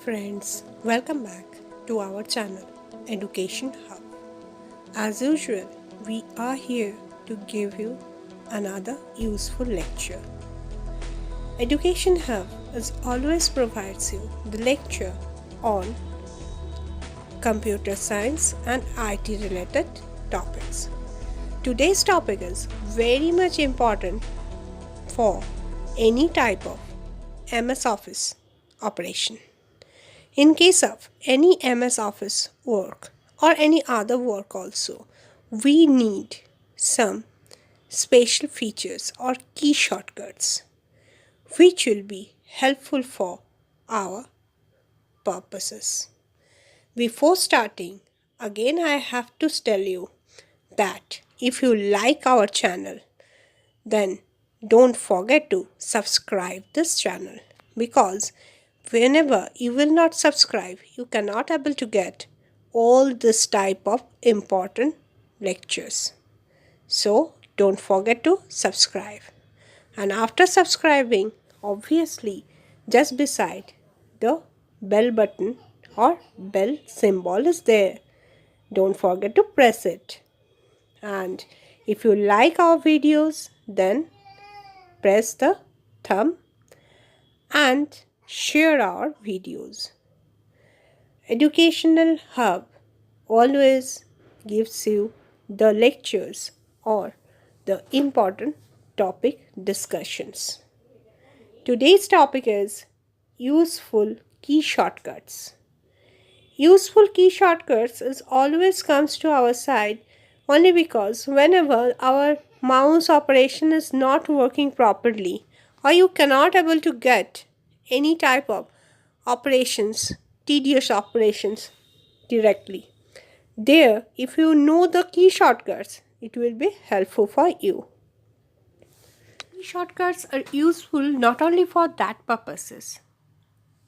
friends, welcome back to our channel Education Hub. As usual, we are here to give you another useful lecture. Education Hub as always provides you the lecture on computer science and IT related topics. Today's topic is very much important for any type of MS Office operation. In case of any MS Office work or any other work also, we need some special features or key shortcuts which will be helpful for our purposes. Before starting, again I have to tell you that if you like our channel, then don't forget to subscribe this channel, because whenever you will not subscribe, you cannot able to get all this type of important lectures. So don't forget to subscribe. And after subscribing, obviously just beside the bell button or bell symbol is there. Don't forget to press it. And if you like our videos, then press the thumb and share our videos. Educational Hub always gives you the lectures or the important topic discussions. Today's topic is useful key shortcuts. Useful key shortcuts is always comes to our side only because whenever our mouse operation is not working properly, or you cannot able to get any type of operations, tedious operations directly. There, if you know the key shortcuts, it will be helpful for you. Key shortcuts are useful not only for that purposes.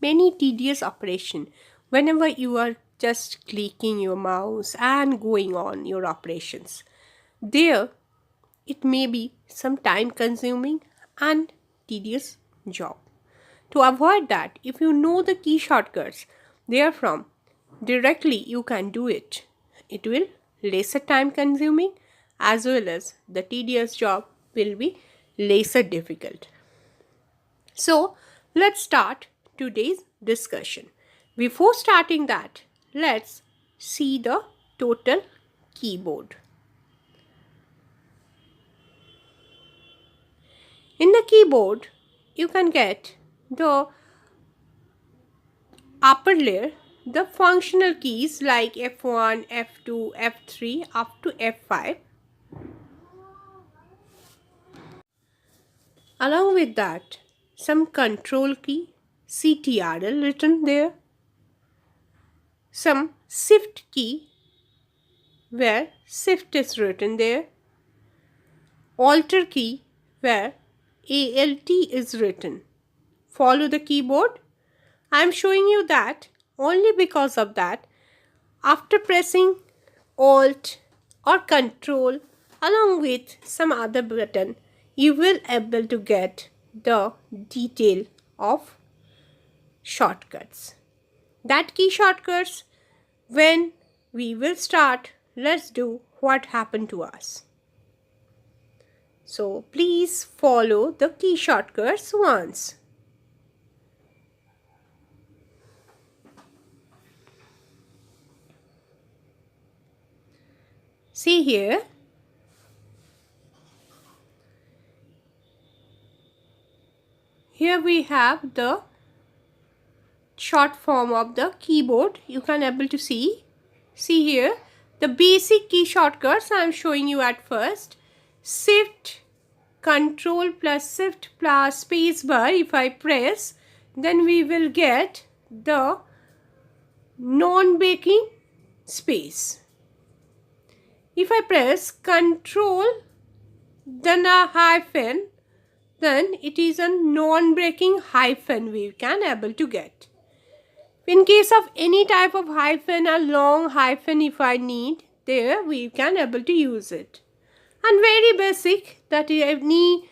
Many tedious operation, whenever you are just clicking your mouse and going on your operations, there it may be some time consuming and tedious job. To avoid that, if you know the key shortcuts, therefrom directly you can do it. It will lesser time consuming as well as the tedious job will be lesser difficult. So let's start today's discussion. Before starting that, let's see the total keyboard. In the keyboard, you can get the upper layer, the functional keys like F1, F2, F3 up to F5. Along with that, some control key, CTRL written there. Some shift key where shift is written there. Alter key where ALT is written. Follow the keyboard. I am showing you that only because of that after pressing Alt or Control along with some other button, you will able to get the detail of shortcuts. That key shortcuts, when we will start, let's do what happened to us. So please follow the key shortcuts once. See here. Here we have the short form of the keyboard. You can able to see. See here. The basic key shortcuts I am showing you at first. Shift, Control plus Shift plus space bar. If I press, then we will get the non-breaking space. If I press Control, then a hyphen, then it is a non-breaking hyphen we can able to get. In case of any type of hyphen, a long hyphen if I need, there we can able to use it. And very basic, that any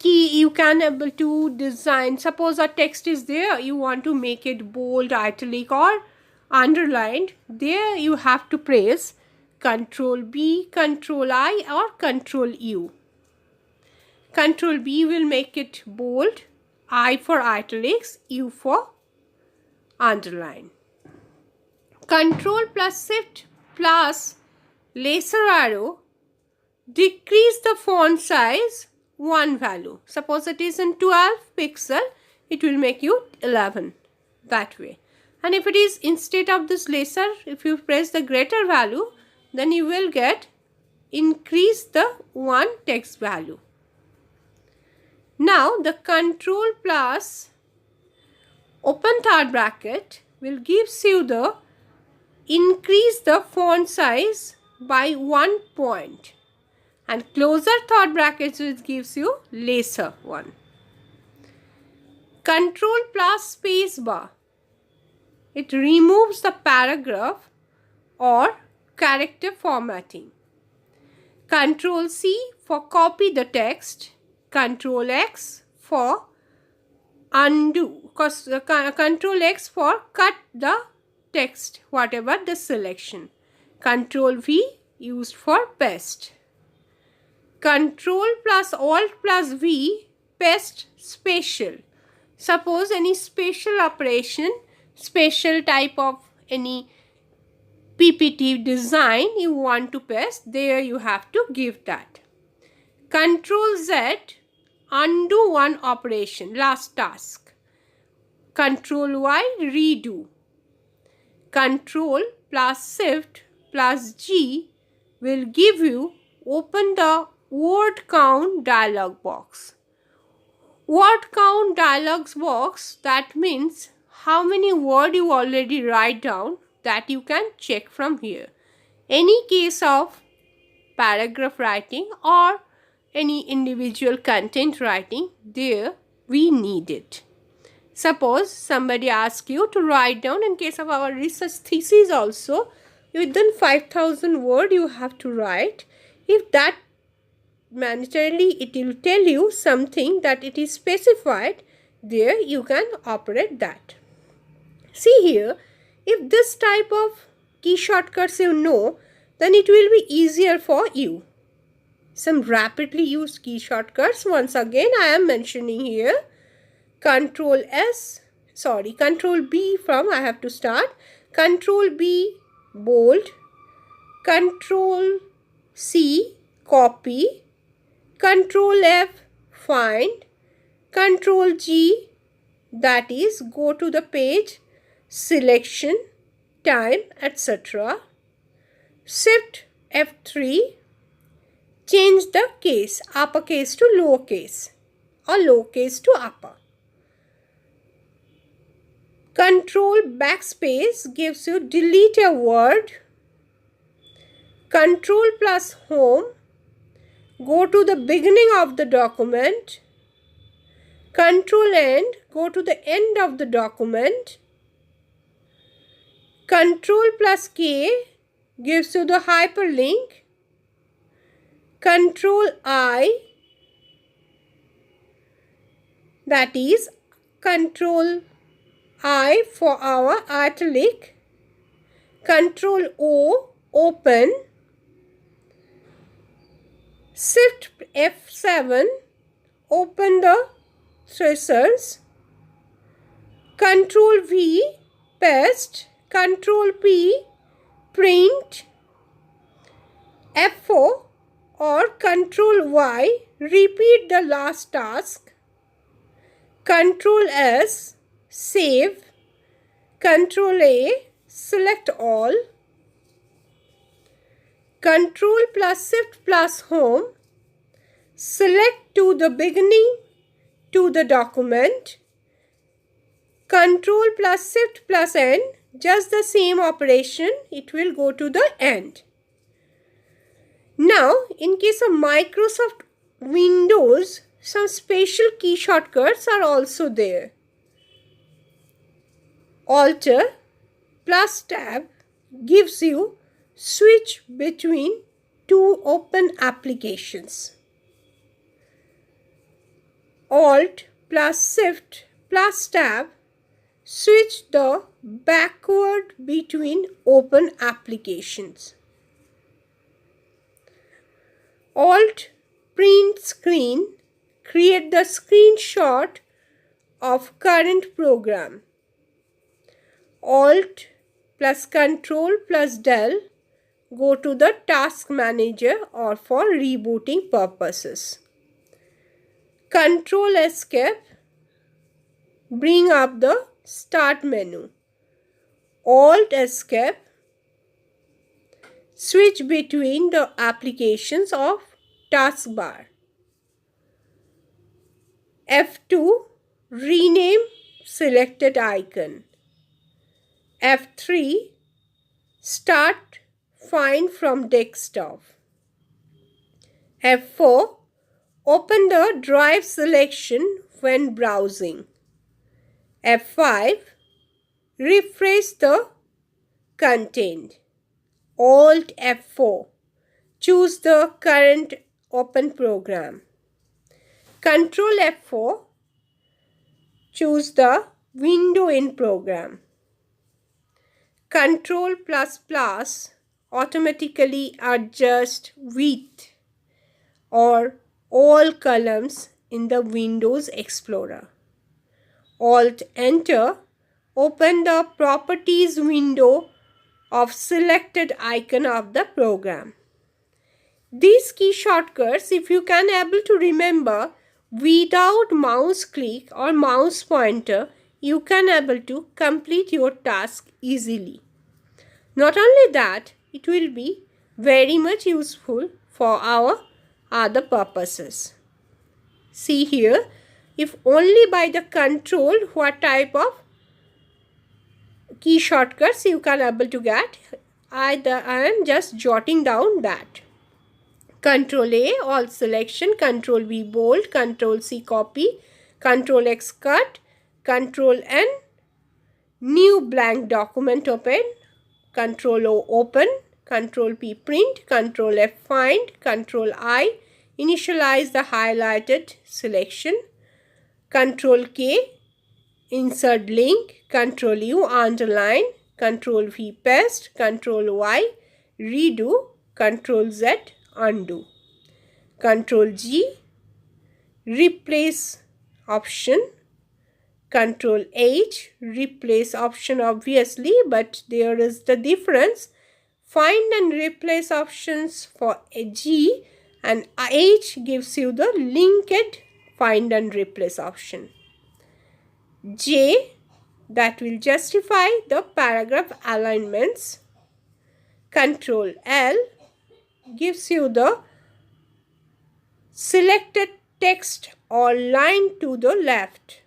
key you can able to design. Suppose a text is there, you want to make it bold, italic or underlined. There you have to press Control B, Control I or Control U. Control B will make it bold, I for italics, U for underline. Control plus Shift plus laser arrow decrease the font size one value. Suppose it is in 12 pixel, it will make you 11 that way. And if it is instead of this laser, if you press the greater value, then you will get increase the one text value. Now the Control plus open third bracket will gives you the increase the font size by 1 point, and closer third bracket which gives you lesser one. Control plus space bar, it removes the paragraph or character formatting. Control C for copy the text. Control X for undo. Control X for cut the text, whatever the selection. Control V used for paste. Control plus Alt plus V, paste special. Suppose any special operation, special type of any PPT design you want to paste, there you have to give that. Control Z, undo one operation, last task. Control Y, redo. Control plus Shift plus G will give you open the word count dialog box. Word count dialog box, that means how many words you already write down, that you can check from here. Any case of paragraph writing or any individual content writing, there we need it. Suppose somebody asks you to write down, in case of our research thesis also, within 5,000 words you have to write. If that mandatorily, it will tell you something that it is specified, there you can operate that. See here, if this type of key shortcuts you know, then it will be easier for you. Some rapidly used key shortcuts, once again I am mentioning here. Control B from, I have to start. Control B, bold. Control C, copy. Control F, find. Control G, that is go to the page, selection, time, etc. Shift F3, change the case, uppercase to lowercase or lowercase to upper. Control backspace gives you delete a word. Control plus home, go to the beginning of the document. Control end, go to the end of the document. Control plus K gives you the hyperlink. Control I, that is Control I for our italic. Control O, open. Shift F7, open the scissors. Control V, paste. Control P, print. F4 or Control Y, repeat the last task. Control S, save. Control A, select all. Control plus Shift plus home, select to the beginning to the document. Control plus Shift plus N, just the same operation, it will go to the end. Now, in case of Microsoft Windows, some special key shortcuts are also there. Alt plus Tab gives you switch between two open applications. Alt plus Shift plus Tab switch the backward between open applications. Alt print screen create the screenshot of current program. Alt plus Control plus Del go to the task manager or for rebooting purposes. Control Escape bring up the start menu. Alt Escape switch between the applications of taskbar. F2 rename selected icon. F3 start find from desktop. F4 open the drive selection when browsing. F5 refresh the content. Alt F4 choose the current open program. Control F4 choose the window in program. Control plus plus automatically adjust width or all columns in the Windows Explorer. Alt Enter open the properties window of selected icon of the program. These key shortcuts, if you can able to remember without mouse click or mouse pointer, you can able to complete your task easily. Not only that, it will be very much useful for our other purposes. See here, if only by the control what type of key shortcuts you can able to get, I am just jotting down that. Control A all selection, Control B bold, Control C copy, Control X cut, Control N new blank document open, Control O open, Control P print, Control F find, Control I initialize the highlighted selection, Control K insert link, Control U underline, Control V paste, Control Y redo, Control Z undo, Control G replace option, Control H replace option obviously, but there is the difference. Find and replace options for G and H gives you the linked find and replace option. J that will justify the paragraph alignments. Control L gives you the selected text or line to the left.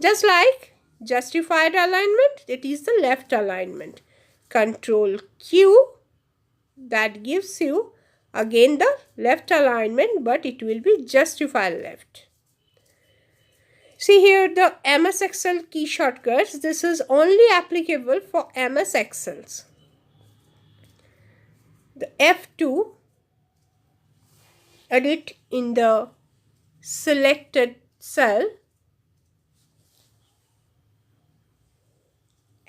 Just like justified alignment, it is the left alignment. Control Q that gives you again the left alignment, but it will be justified left. See here the MS Excel key shortcuts. This is only applicable for MS Excels. The F2 edit in the selected cell.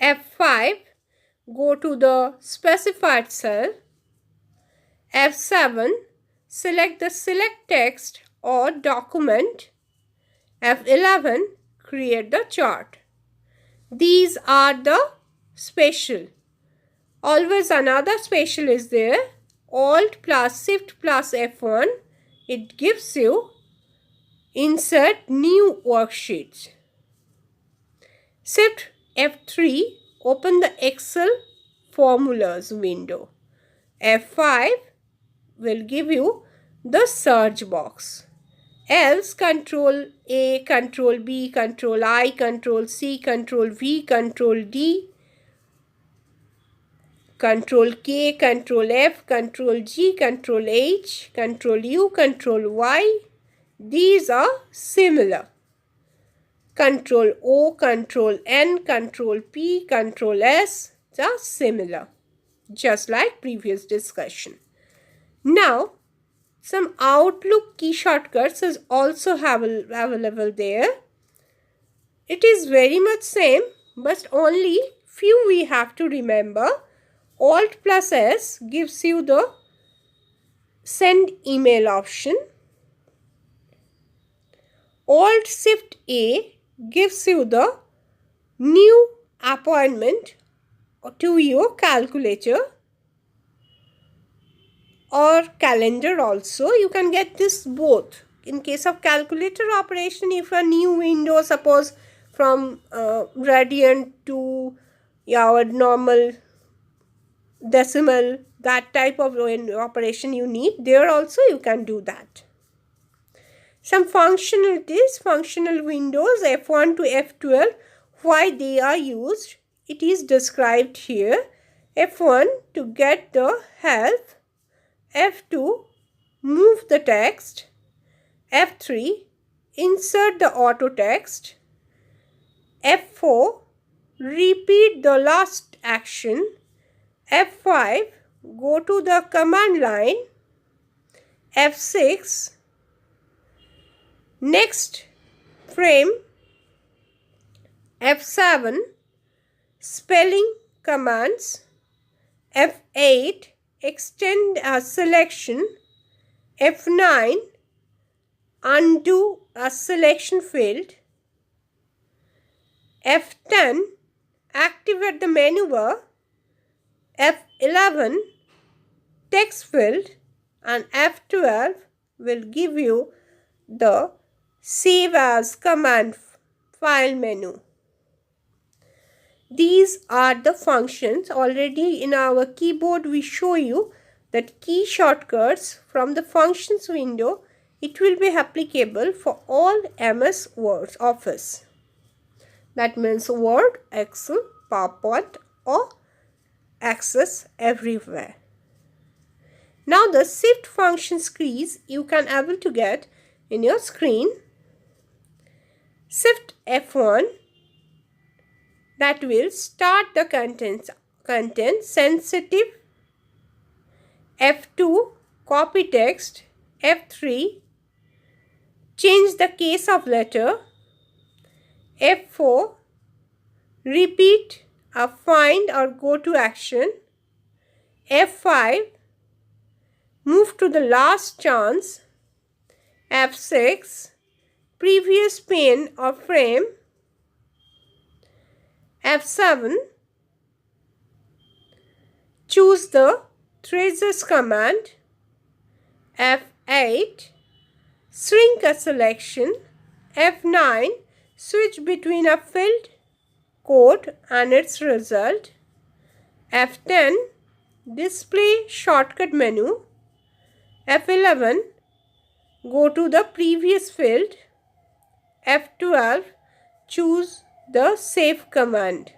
F5 go to the specified cell. F7 select the select text or document. F11 create the chart. These are the special. Always another special is there. Alt plus Shift plus F1 it gives you insert new worksheets. Shift F3 open the Excel formulas window. F5 will give you the search box. Else Control A, Control B, Control I, Control C, Control V, Control D, Control K, Control F, Control G, Control H, Control U, Control Y. These are similar. Control O, Control N, Control P, Control S are similar, just like previous discussion. Now, some Outlook key shortcuts is also available there. It is very much same, but only few we have to remember. Alt plus S gives you the send email option. Alt Shift A gives you the new appointment to your calculator or calendar also. You can get this both. In case of calculator operation, if a new window, suppose from radian to our normal decimal, that type of operation you need, there also you can do that. Some functionalities, functional windows F1 to F12, why they are used, it is described here. F1 to get the help, F2 move the text, F3 insert the auto text, F4 repeat the last action, F5 go to the command line, F6 next frame, F7 spelling commands, F8 extend a selection, F9 undo a selection field, F10 activate the menu bar, F11 text field, and F12 will give you the save as command file menu. These are the functions. Already in our keyboard we show you that key shortcuts from the functions window. It will be applicable for all MS Word Office. That means Word, Excel, PowerPoint or Access everywhere. Now the shift functions keys you can able to get in your screen. Shift F1 that will start the content sensitive, F2 copy text, F3 change the case of letter, F4 repeat a find or go to action, F5 move to the last chance, F6 previous pane or frame, F7 choose the traces command, F8 shrink a selection, F9 switch between a field code and its result, F10 display shortcut menu, F11 go to the previous field, F12 choose the save command.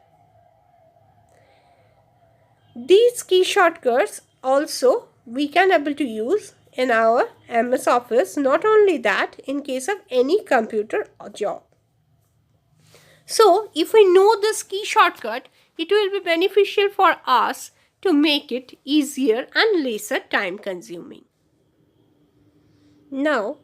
These key shortcuts also we can able to use in our MS Office. Not only that, in case of any computer job. So if we know this key shortcut, it will be beneficial for us to make it easier and lesser time consuming. Now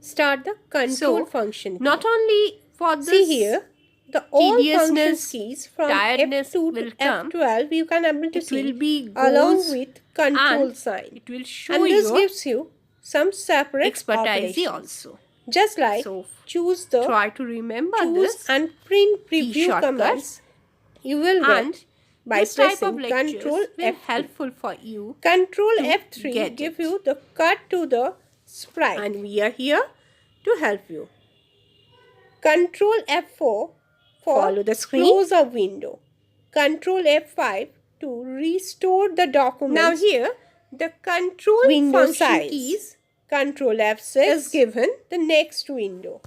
start the control function. Not only for this, see here, the all function keys from F2 to F12 you can able to see will be along with control sign. It will show and this gives you some separate expertise also. Just like choose the try to remember this and print preview commands you will get by pressing Control F2. Helpful for you. Control F3 give you the cut to the sprite and we are here to help you. Control F4 for follow the screen. Close a window. Control F5 to restore the document. Now here the control window function keys. Control F6 is given the next window.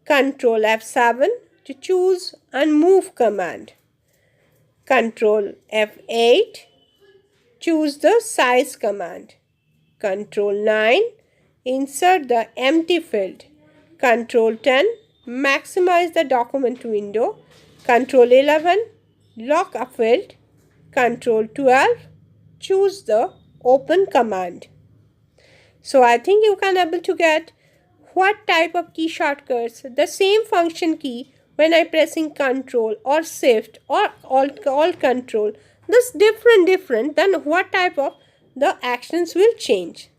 Control F7 to choose and move command. Control F8 choose the size command. Control 9 insert the empty field. Control 10 maximize the document window. Control 11 lock a field. Control 12 choose the open command. So I think you can able to get what type of key shortcuts, the same function key when I pressing Control or Shift or Alt Control, this different, then what type of the actions will change.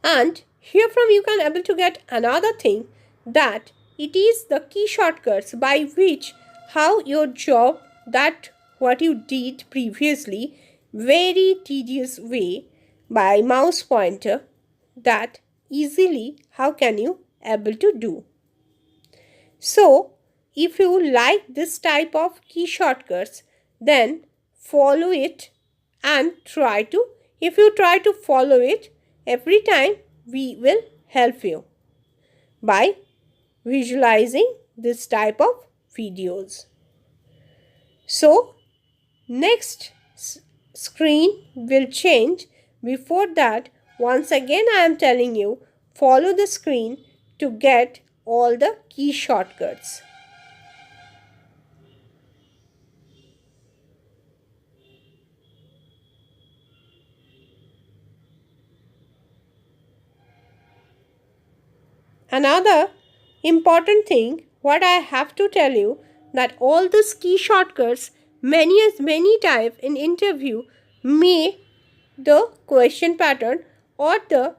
And here from you can able to get another thing, that it is the key shortcuts by which how your job, that what you did previously very tedious way by mouse pointer, that easily how can you able to do. So if you like this type of key shortcuts, then follow it and try to, if you try to follow it every time, we will help you by visualizing this type of videos. So next screen will change. Before that, once again I am telling you, follow the screen to get all the key shortcuts. Another important thing what I have to tell you, that all these key shortcuts many times in interview may the question pattern or the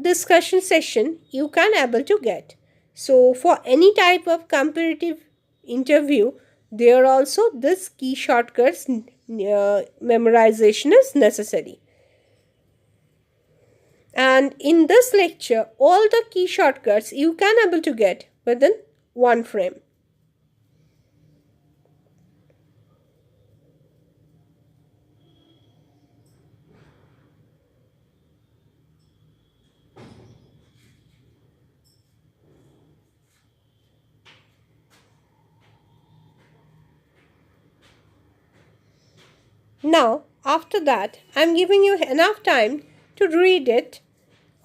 discussion session you can able to get. So for any type of competitive interview, there also this key shortcuts memorization is necessary. And in this lecture, all the key shortcuts you can able to get within one frame. Now, after that, I am giving you enough time to read it,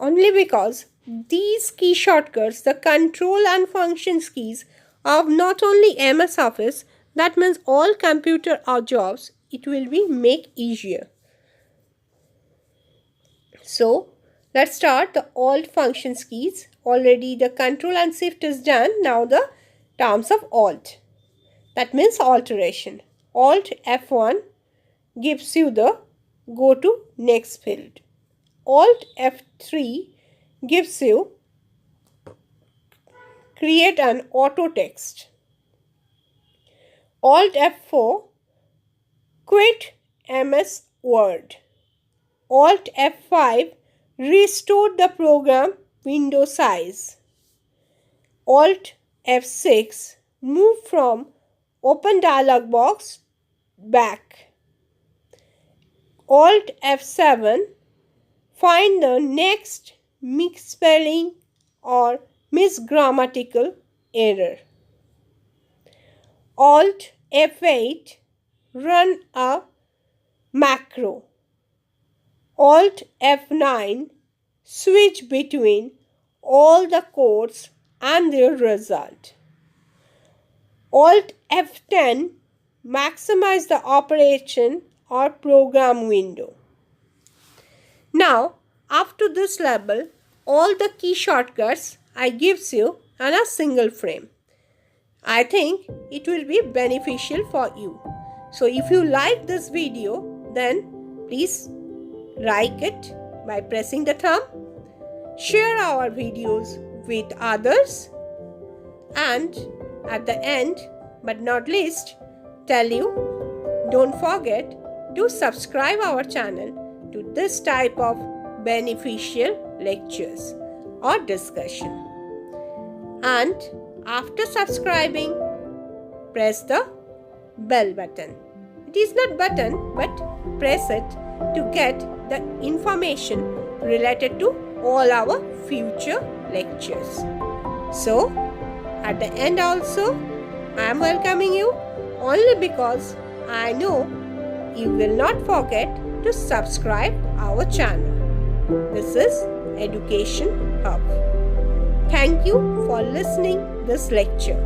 only because these key shortcuts, the control and functions keys of not only MS Office, that means all computer or jobs, it will be make easier. So let's start the Alt functions keys. Already the Control and Shift is done. Now the terms of Alt, that means alteration. Alt F1 gives you the go to next field. Alt F3 gives you create an auto text. Alt F4 quit MS Word. Alt F5 restore the program window size. Alt F6 move from open dialog box back. Alt F7 find the next misspelling or misgrammatical error. Alt F8 run a macro. Alt F9 switch between all the codes and their result. Alt F10 maximize the operation or program window. Now, after this level, all the key shortcuts I gives you in a single frame. I think it will be beneficial for you. So if you like this video, then please like it by pressing the thumb, share our videos with others, and at the end but not least, tell you, don't forget to subscribe our channel to this type of beneficial lectures or discussion. And after subscribing, press the bell button. It is not button, but press it to get the information related to all our future lectures. So, at the end also, I am welcoming you only because I know you will not forget to subscribe our channel. This is Education Hub. Thank you for listening this lecture.